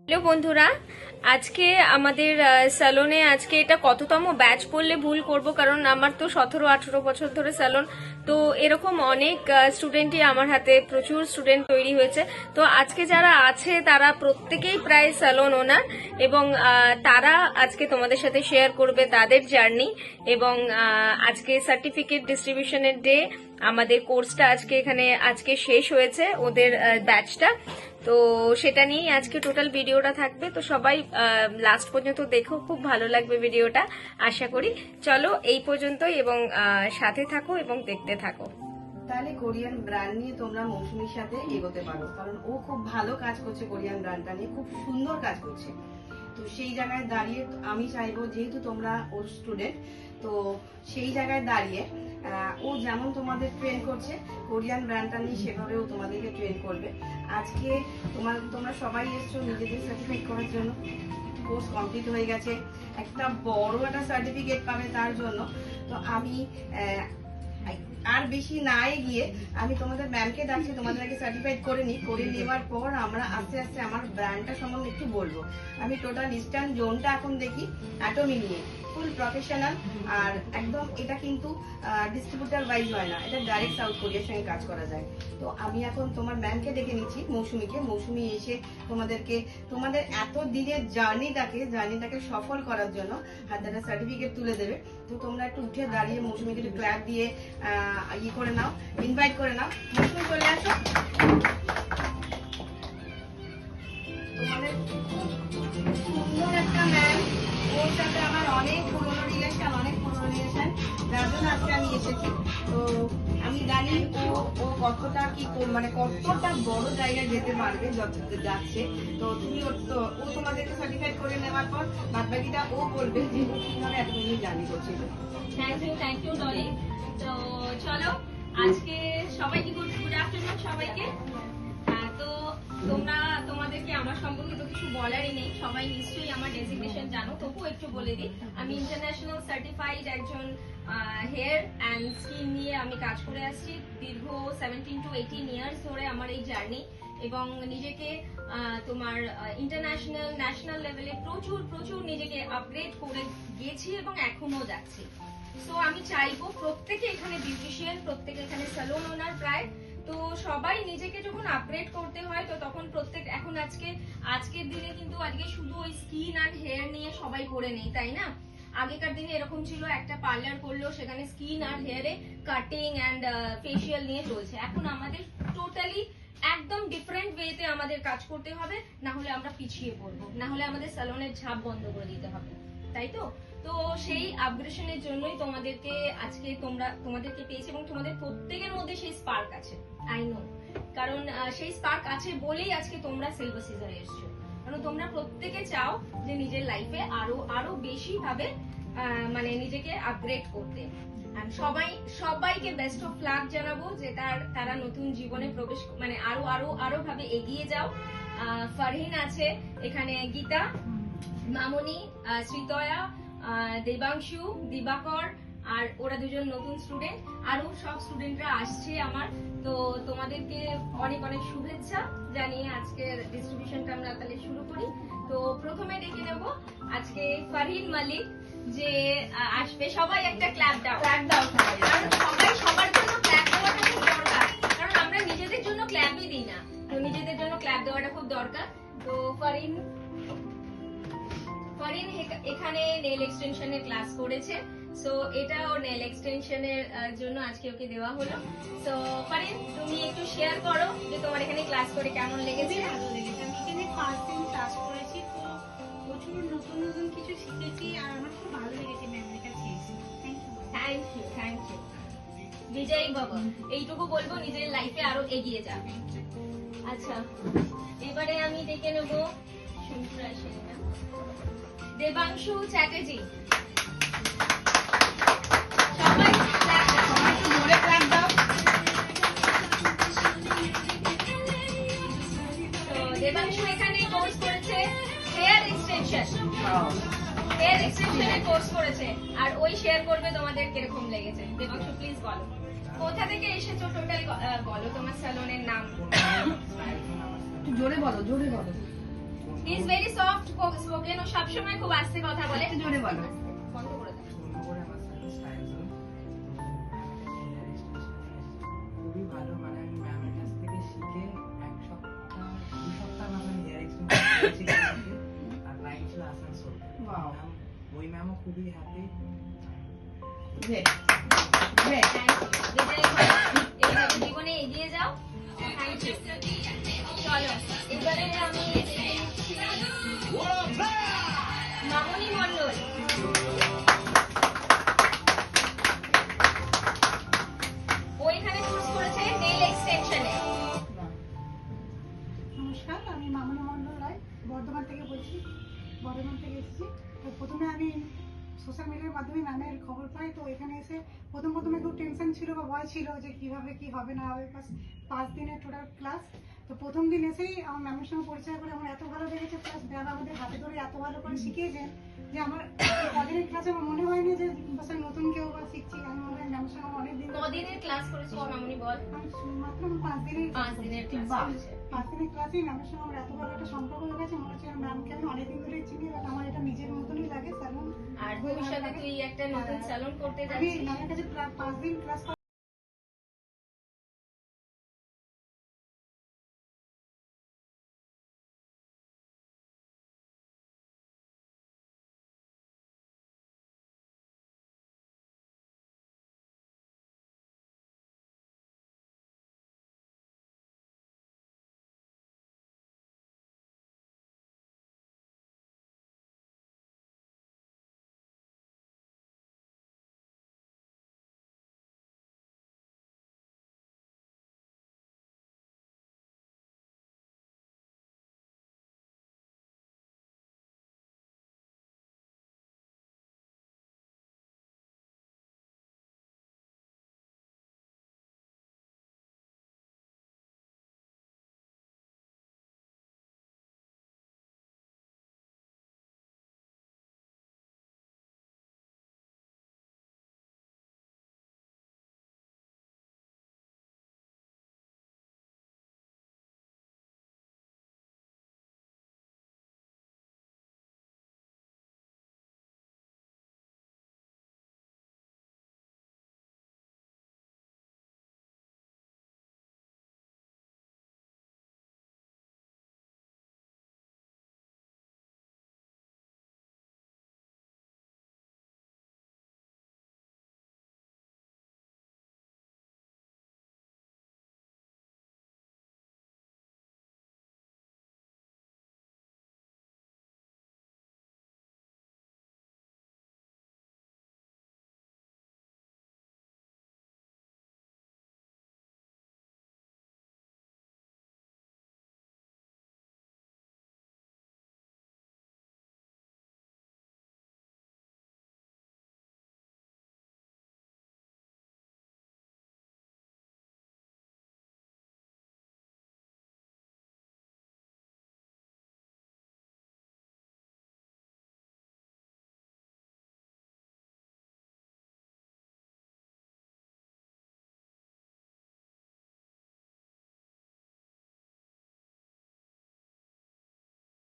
Hello বন্ধুরা, আজকে আমাদের স্যালনে আজকে এটা কততম ব্যাচ বললে ভুল করব, কারণ আমার তো 17-18 বছর ধরে স্যালন। তো এরকম অনেক স্টুডেন্টই আমার হাতে, প্রচুর স্টুডেন্ট তৈরি হয়েছে। তো আজকে যারা আছে তারা প্রত্যেকেই প্রায় স্যালন ওনার, এবং তারা আজকে তোমাদের সাথে শেয়ার করবে তাদের জার্নি। এবং আজকে সার্টিফিকেট ডিস্ট্রিবিউশনের ডে, আমাদের কোর্সটা আজকে শেষ হয়েছে ওদের ব্যাচটা। তো সেটা নিয়েই আজকে টোটাল ভিডিওটা থাকবে। তো সবাই লাস্ট পর্যন্ত দেখো, খুব ভালো লাগবে ভিডিওটা আশা করি। চলো এই পর্যন্তই, এবং সাথে থাকো এবং দেখতে থাকো। তাহলে কোরিয়ান ব্র্যান্ড নিয়ে তোমরা মৌসুমীর সাথে এগোতে পারো, কারণ ও খুব ভালো কাজ করছে, কোরিয়ান ব্র্যান্ডটা নিয়ে খুব সুন্দর কাজ করছে। তো সেই জায়গায় দাঁড়িয়ে আমি চাইবো, যেহেতু তোমরা ওর স্টুডেন্ট, তো সেই জায়গায় দাঁড়িয়ে ও যেমন তোমাদের ট্রেন করছে কোরিয়ান ব্র্যান্ডটা নিয়ে, সেভাবেও তোমাদেরকে ট্রেন করবে। আজকে তোমরা সবাই এসছো নিজেদের সার্টিফিকেট করার জন্য। কোর্স কমপ্লিট হয়ে গেছে, একটা বড় একটা সার্টিফিকেট পাবে তার জন্য। তো আমি আর বেশি না এগিয়ে আমি তোমাদের ম্যামকে ডাকছি, তোমাদের আগে সার্টিফাইড করে নেওয়ার পর আমরা আস্তে আস্তে আমার ব্র্যান্ডটা সম্বন্ধে একটু বলবো। আমি টোটাল ইস্টার্ন জোনটা এখন দেখি অ্যাটমি নিয়ে, ফুল প্রফেশনাল। আর একদম এটা কিন্তু ডিস্ট্রিবিউটার ওয়াইজ হয় না, এটা ডাইরেক্ট সাউথ কোরিয়ার সঙ্গে কাজ করা যায়। তো আমি এখন তোমার ম্যামকে ডেকে নিচ্ছি, মৌসুমী এসে তোমাদের এত দিনের জার্নিটাকে সফল করার জন্য হাতে একটা সার্টিফিকেট তুলে দেবে। তো তোমরা একটু উঠে দাঁড়িয়ে মৌসুমীকে একটু ক্ল্যাপ দিয়ে করে নাও, ইনভাইট করে নাও। মৌসুমী চলে আসো। তোমাদের খুব সুন্দর একটা ম্যাম, ওর সাথে আমার অনেক পুরোনো রিলেশন, যার জন্য আজকে আমি এসেছি। তো আমি জানি ও কতটা কতটা বড় জায়গায় যেতে পারবে যাচ্ছে। তো ও তোমাদেরকে সার্টিফাইড করে নেওয়ার পর বাদ বাকিটা ও বলবে যে ও কিভাবে এতদিন জার্নি করছিল। Thank you Dolly. তো চলো আজকে সবাইকে গুড আফটারনুন সবাইকে। তো তোমাদেরকে আমার সম্পর্কে তো কিছু বলারই নেই, সবাই নিশ্চয়ই আমার ডেজিগনেশন জানো, তবুও একটু বলে দিই। আমি ইন্টারন্যাশনাল সার্টিফাইড একজন হেয়ার অ্যান্ড স্কিন নিয়ে আমি কাজ করে আসছি দীর্ঘ 17 to 18 ইয়ার্স ধরে আমার এই জার্নি। এবং নিজেকে তোমার ইন্টারন্যাশনাল ন্যাশনাল লেভেলে প্রচুর নিজেকে আপগ্রেড করে গেছি এবং এখনো যাচ্ছি। সো আমি চাইবো প্রত্যেকে এখানে বিউটিশিয়ান, প্রত্যেকে এখানে স্যালন ওনার প্রায়। তো সবাই নিজেকে যখন আপগ্রেড করতে হয়, তো তখন আজকের দিনে কিন্তু আজকে শুধু ওই স্কিন আর হেয়ার নিয়ে সবাই করে নেই, তাই না? আগেকার দিনে এরকম ছিল, একটা পার্লার করলেও সেখানে স্কিন আর হেয়ারে কাটিং অ্যান্ড ফেসিয়াল নিয়ে চলছে। এখন আমাদের টোটালি একদম ডিফারেন্ট ওয়েতে আমাদের কাজ করতে হবে, না হলে আমরা পিছিয়ে পড়বো, না হলে আমাদের স্যালনের ঝাঁপ বন্ধ করে দিতে হবে, তাই তো? তো সেই আপগ্রেশনের জন্যই তোমাদেরকে পেয়েছি, এবং তোমাদের প্রত্যেকের মধ্যে সেই স্পার্ক আছে, আই নো। কারণ সেই স্পার্ক আছে বলেই আজকে তোমরা সিলভার সিজারে এসছো, কারণ তোমরা প্রত্যেকে চাও যে নিজের লাইফে আরো বেশি ভাবে নিজেকে আপগ্রেড করতে। সবাইকে বেস্ট অফ লাক জানাবো, যে তারা নতুন জীবনে প্রবেশ আরো ভাবে এগিয়ে যাও। ফারহিন আছে এখানে, গীতা, মামনি, শ্রীতয়া, দেবাংশু, দিবাকর, আর ওরা দুজন নতুন স্টুডেন্ট, আরো সব স্টুডেন্টরা আসছে আমার। তো তোমাদেরকে অনেক শুভেচ্ছা জানিয়ে আজকের ডিস্ট্রিবিউশনটা আমরা তাহলে শুরু করি। তো প্রথমে ডেকে নেব আজকে ফারহিন মালিক, যে আসবে। সবাই একটা ক্ল্যাপ দাও, সবাই সবার জন্য ক্ল্যাপ দেওয়াটা খুব দরকার, কারণ আমরা নিজেদের জন্য ক্ল্যাপই দিই না, তো নিজেদের জন্য ক্ল্যাপ দেওয়াটা খুব দরকার। তো ফারহিন এখানে নেল এক্সটেনশনের ক্লাস করেছে, সো এটা ওর নেল এক্সটেনশনের জন্য আজকে ওকে দেওয়া হলো। সো ফারহিন, তুমি একটু শেয়ার করো যে তোমার এখানে ক্লাস করে কেমন লেগেছে। ভালো লেগেছে, আমি এখানে ফার্স্ট দিন ক্লাস করেছি, তো প্রচুর নতুন কিছু শিখেছি, আর আমার খুব ভালো লেগেছে ম্যামের কাছে এসে। থ্যাংক ইউ বিজয় বাবা। এইটুকু বলবো, নিজের লাইফে আরো এগিয়ে যাবে। আচ্ছা, এবারে আমি ডেকে নেবো দেবাংশু চ্যাটার্জি। সবাই জোরে ক্ল্যাপ দাও। তো দেবাংশু এখানে কোর্স করেছে হেয়ার এক্সটেনশনের কোর্স করেছে, আর ওই শেয়ার করবে তোমাদের কিরকম লেগেছে। দেবাংশু প্লিজ বলো, কোথা থেকে এসেছো টোটাল বলো, তোমার স্যালনের নাম। জোরে বলো। ইজ ভেরি সফট স্পোকেন, ও সবসময় খুব আস্তে কথা বলে। একটু জোরে বলো। বন্ধ করে দাও। খুবই ভালো, মানে আমি ম্যামের কাছ থেকে শিখে 2 সপ্তাহ মতন হেয়ার এক্সটেনশন আর ক্লায়েন্ট ছিল আসানসোল। Wow. ওই ম্যামও খুবই হ্যাপি। Great. Great. এইভাবে জীবনে এগিয়ে যাও। Thank you. চলো এবারে আমি মামনি মন্ডল। ও এখানে কোর্স করেছে নেল এক্সটেনশনে। নমস্কার, আমি মামনি মন্ডল রায় বর্ধমান থেকে বলছি। বর্ধমান থেকে এসেছি। তো প্রথমে আমি সোশ্যাল মিডিয়ার মাধ্যমে ম্যামের খবর পাই। তো এখানে এসে প্রথমে একটু টেনশন ছিল বা ভয় ছিল যে কিভাবে কি হবে না হবে। 5 দিনের টোটাল ক্লাস। তো প্রথম দিন এসেই আমার ম্যামের সঙ্গে পরিচয় করে আমার এত ভালো লেগেছে। প্লাস ম্যাম আমাদের হাতে ধরে এত ভালো করে শিখিয়েছেন যে আমার কদিনের ক্লাসে আমার মনে হয়নি যে বাস নতুন কেউ বা শিখছি। আমি মনে হয় ম্যামের সঙ্গে অনেকদিন কদিনের ক্লাস করেছো মামনি বল? মাত্র 5 দিনের 5 দিনের ক্লাস বাহ। করেছে। 5 দিনের ক্লাসে ম্যামের সঙ্গে আমার এত ভালো একটা সম্পর্ক হয়ে গেছে। মনে হচ্ছে ম্যামকে আমি অনেকদিন ধরে চিনি, বাট আমার এটা নিজের মতনই লাগে স্যালুন। আর ভবিষ্যতে তুই একটা নতুন স্যালুন করতে আমি যাচ্ছিস। ম্যামের কাছে 5 দিন ক্লাস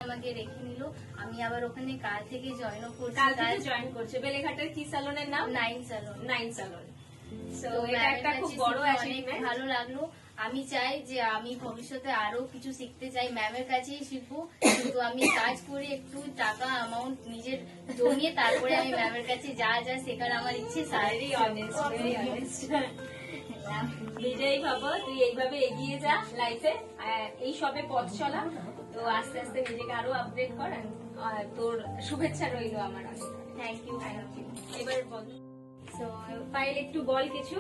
আমাকে রেখে নিল। আমি আবার ওখানে কাল থেকে জয়েনও করছি। কাল থেকে জয়েন করছে। বেলেঘাটার কি স্যালনের নাম? 9 স্যালন। 9 স্যালন। সো তো এটা একটা খুব বড় অনেক অ্যাচিভমেন্ট। ভালো লাগলো। আমি চাই যে আমি ভবিষ্যতে আরো কিছু শিখতে চাই, ম্যামের কাছেই শিখবো। কিন্তু আমি কাজ করে একটু টাকা অ্যামাউন্ট নিজের জমিয়ে তারপরে আমি ম্যামের কাছে যা যা শেখার আমার ইচ্ছে ভেরি অনেস্ট, ভেরি অনেস্ট। নিজেই ভাবো, তুই এইভাবে এগিয়ে যা লাইফে। এই সবে পথ চলা, তো আস্তে আস্তে নিজেকে আরো আপডেট কর। আর তোর শুভেচ্ছা রইলো আমার কাছে। Thank you. এবার বল। সো পায়েল একটু বল কিছু,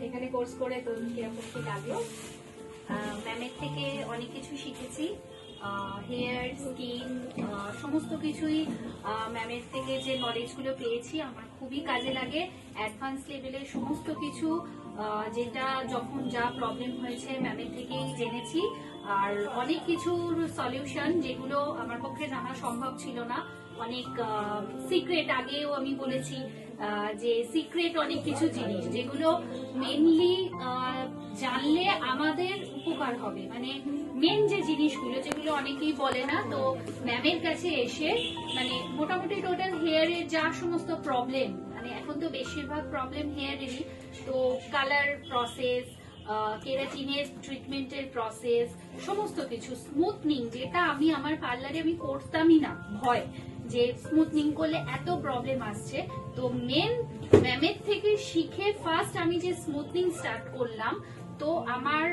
এখানে কোর্স করে তোর কিরকম কি লাগলো? ম্যামের থেকে অনেক কিছু শিখেছি। হেয়ার, স্কিন, সমস্ত কিছুই ম্যামের থেকে যে নলেজগুলো পেয়েছি আমার খুবই কাজে লাগে। অ্যাডভান্স লেভেলের সমস্ত কিছু যেটা যখন যা প্রবলেম হয়েছে ম্যামের থেকেই জেনেছি। আর অনেক কিছুর সলিউশন যেগুলো আমার পক্ষে জানা সম্ভব ছিল না। অনেক সিক্রেট, আগেও আমি বলেছি যে সিক্রেট অনেক কিছু জিনিস যেগুলো মেনলি জানলে আমাদের উপকার হবে। মানে মেন যে জিনিসগুলো যেগুলো অনেকেই বলে না, তো ম্যামের কাছে এসে মানে মোটামুটি টোটাল হেয়ারের যা সমস্ত প্রবলেম, মানে এখন তো বেশিরভাগ প্রবলেম হেয়ারেরই, তো কালার প্রসেস, কেরাটিনের ট্রিটমেন্টের প্রসেস, সমস্ত কিছু স্মুথনিং, যেটা আমি আমার পার্লারে আমি করতামই না, ভয় যে স্মুথনিং করলে এত প্রবলেম আসছে। তো মেন ম্যামের থেকে শিখে ফার্স্ট আমি যে স্মুথনিং স্টার্ট করলাম, তো আমার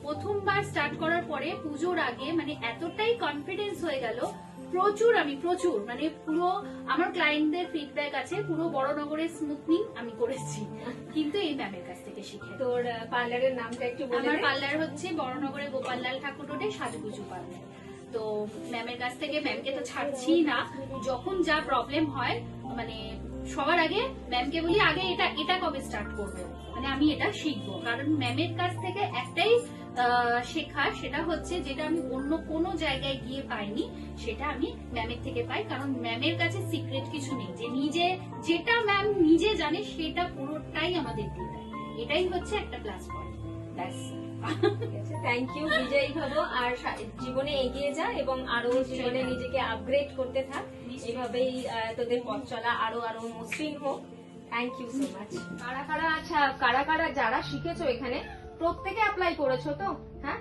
প্রথমবার স্টার্ট করার পরে পুজোর আগে মানে এতটাই কনফিডেন্স হয়ে গেল, প্রচুর মানে পুরো আমার ক্লায়েন্টদের ফিডব্যাক আছে, পুরো বড়নগরের স্মুথনিং আমি করেছি কিন্তু এই ম্যামের কাছ থেকে শিখে। তোর পার্লারের নামটা একটু বলে আমার দে। পার্লার হচ্ছে বড়নগরে গোপাললাল ঠাকুর রোডে সাজুগুজু পার্লার। তো ম্যামের কাছ থেকে, ম্যামকে তো ছাড়ছি না, যখন যা প্রবলেম হয় মানে সবার আগে ম্যামকে বলি আগে এটা কবে স্টার্ট করবো, মানে আমি এটা শিখবো, কারণ ম্যামের কাছ থেকে একটাই শেখা, সেটা হচ্ছে যেটা আমি অন্য কোনো জায়গায় গিয়ে পাইনি, সেটা আমি ম্যামের থেকে পাই। কারণ ম্যামের কাছে সিক্রেট কিছু নেই, যে নিজে যেটা ম্যাম নিজে জানে সেটা পুরোটাই আমাদের দিয়ে দেয়, এটাই হচ্ছে একটা প্লাস পয়েন্ট। ব্যাস। থ্যাংক ইউ, বিজয়ী হবো আর জীবনে এগিয়ে যা এবং আরো জীবনে নিজেকে আপগ্রেড করতে থাক, এভাবেই তোদের পথ চলা আরো মসৃণ হোক। Thank you so much. কারা যারা শিখেছো এখানে প্রত্যেকে অ্যাপ্লাই করেছো তো? হ্যাঁ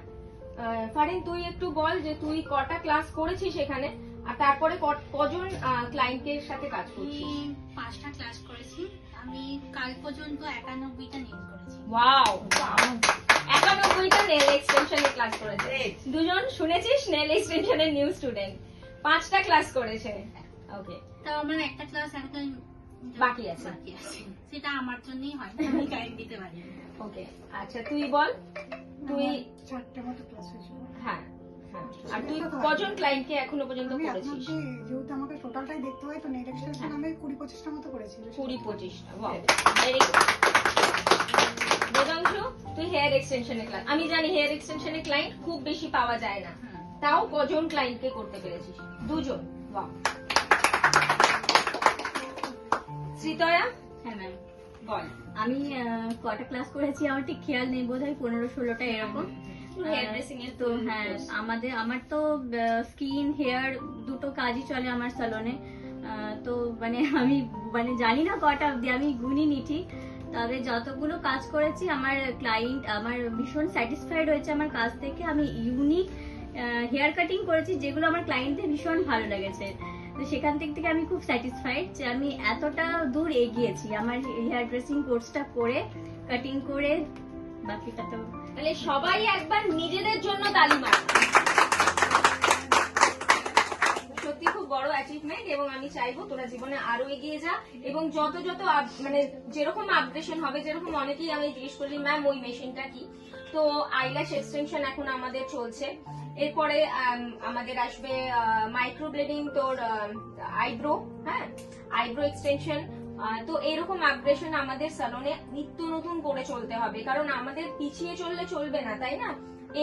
ফারিন, তুই একটু বল যে তুই কটা ক্লাস করেছিস এখানে, আর তারপরে কজন ক্লায়েন্টের সাথে কাজ করছিস? 5টা ক্লাস করেছি আমি, কাল পর্যন্ত 91টা নেল করেছি। ওয়াও, 91টা নেল এক্সটেনশনের ক্লাস করেছে। দুজন শুনেছিস নেল এক্সটেনশনের নিউ স্টুডেন্ট, 5টা ক্লাস করেছে। ওকে, তাও আমার একটা ক্লাস এখন বাকি আছে। সেটা আমার জন্যই হয়, আমি গাইড দিতে পারি। ওকে, আচ্ছা তুই বল, তুই 4টে মতো ক্লাস হয়েছিল। হ্যাঁ, আর তুই কজন ক্লায়েন্টকে এখনো পর্যন্ত আমি আপনার করেছিস? যেহেতু আমাকে টোটালটাই দেখতে হয়, তো নেট এক্সটেনশন আমি 20-25টা মতো করেছি। 20-25টা, ওয়াও, ভেরি গুড। বেদাংশু, তুই হেয়ার এক্সটেনশনের ক্লায়েন্ট, আমি জানি হেয়ার এক্সটেনশনের ক্লায়েন্ট খুব বেশি পাওয়া যায় না, তাও কজন ক্লায়েন্টকে করতে পেরেছিস? 2জন, ওয়াও। শ্রীতয়া, হ্যাঁ ম্যাম, বল। আমি কটা ক্লাস করেছি আমার ঠিক খেয়াল নেই, বোধ হয় 15-16টা এরকম। হেয়ার ড্রেসিং এর তো হ্যাঁ, আমার তো স্কিন হেয়ার দুটো কাজই চলে আমার স্যালনে। তো মানে আমি মানে জানি না কটা অব্দি, আমি গুনিনি ঠিক, তবে যতগুলো কাজ করেছি আমার ক্লায়েন্ট আমার ভীষণ স্যাটিসফাইড হয়েছে আমার কাজ থেকে। আমি ইউনিক হেয়ার কাটিং করেছি যেগুলো আমার ক্লায়েন্টদের ভীষণ ভালো লেগেছে, তো সেখান থেকে আমি খুব স্যাটিসফাইড যে আমি এতটা দূর এগিয়েছি আমার হেয়ার ড্রেসিং কোর্সটা করে, কাটিং করে। বাকিটা তো তাহলে সবাই একবার নিজেদের জন্য তালি মার। সত্যি খুব বড় অ্যাচিভমেন্ট, এবং আমি চাইবো তোরা জীবনে আরো এগিয়ে যা, এবং যত মানে যেরকম আপগ্রেশন হবে, যেরকম অনেকেই আমি জিজ্ঞেস করলি ম্যাম ওই মেশিনটা কি, তো আইল্যাশ এক্সটেনশন এখন আমাদের চলছে, এরপরে আমাদের আসবে মাইক্রোব্লেডিং, তোর আইব্রো, হ্যাঁ আইব্রো এক্সটেনশন। তো এরকম আপগ্রেশন আমাদের স্যালনে নিত্য নতুন করে চলতে হবে, কারণ আমাদের পিছিয়ে চললে চলবে না, তাই না?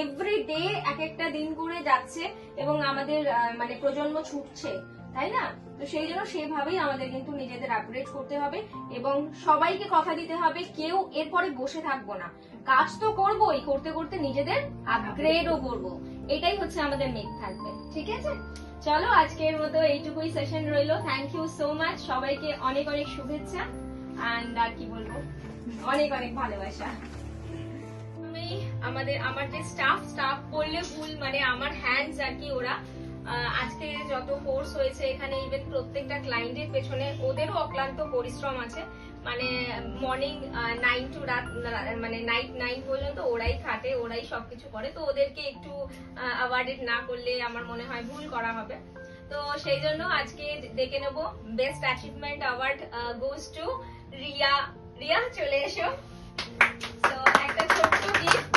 এভরি ডে এক একটা দিন করে যাচ্ছে এবং আমাদের মানে প্রজন্ম ছুটছে, তাই না? তো সেই জন্য সেভাবেই আমাদের কিন্তু নিজেদের আপগ্রেড করতে হবে এবং সবাইকে কথা দিতে হবে, কেউ এরপরে বসে থাকবো না, কাজ তো করবোই, করতে করতে নিজেদের আপগ্রেডও করবো, এটাই হচ্ছে আমাদের মেক থাকবে। ঠিক আছে, চলো আজকের মতো এইটুকুই সেশন রইলো। থ্যাংক ইউ সো মাচ, সবাইকে অনেক অনেক শুভেচ্ছা, অ্যান্ড আর কি বলবো, অনেক অনেক ভালোবাসা। আমার যে স্টাফ বললে ভুল, মানে আমার হ্যান্ডস আর কি, ওরা আজকে যত কোর্স হয়েছে এখানে, ইভেন প্রত্যেকটা ক্লায়েন্টের পেছনে ওদেরও অক্লান্ত পরিশ্রম আছে, মানে মর্নিং 9 to রাত মানে নাইট 9 পর্যন্ত ওরাই খাটে, ওরাই সবকিছু করে, তো ওদেরকে একটু অ্যাওয়ার্ডেড না করলে আমার মনে হয় ভুল করা হবে। তো সেই জন্য আজকে ডেকে নেব best achievement award goes to Riya. Riya চলে এসো। তো একটা ছোট্ট গিফট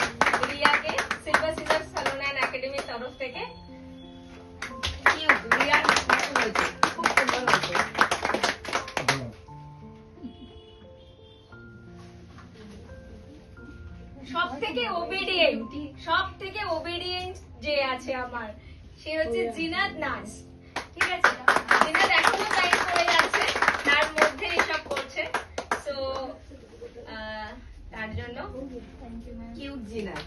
রিয়াকে সিলভার সিজার সালন অ্যান্ড একাডেমির তরফ থেকে। রিয়ার খুব সুন্দর হয়েছে। সব থেকে ওবিডিয়েন্ট যে আছে আমার, সে হচ্ছে জিনাত নাজ। ঠিক আছে, জিনাত এখনো টাইম করে যাচ্ছে, তার মধ্যে এসব করছে, তো তার জন্য কিউট জিনাত।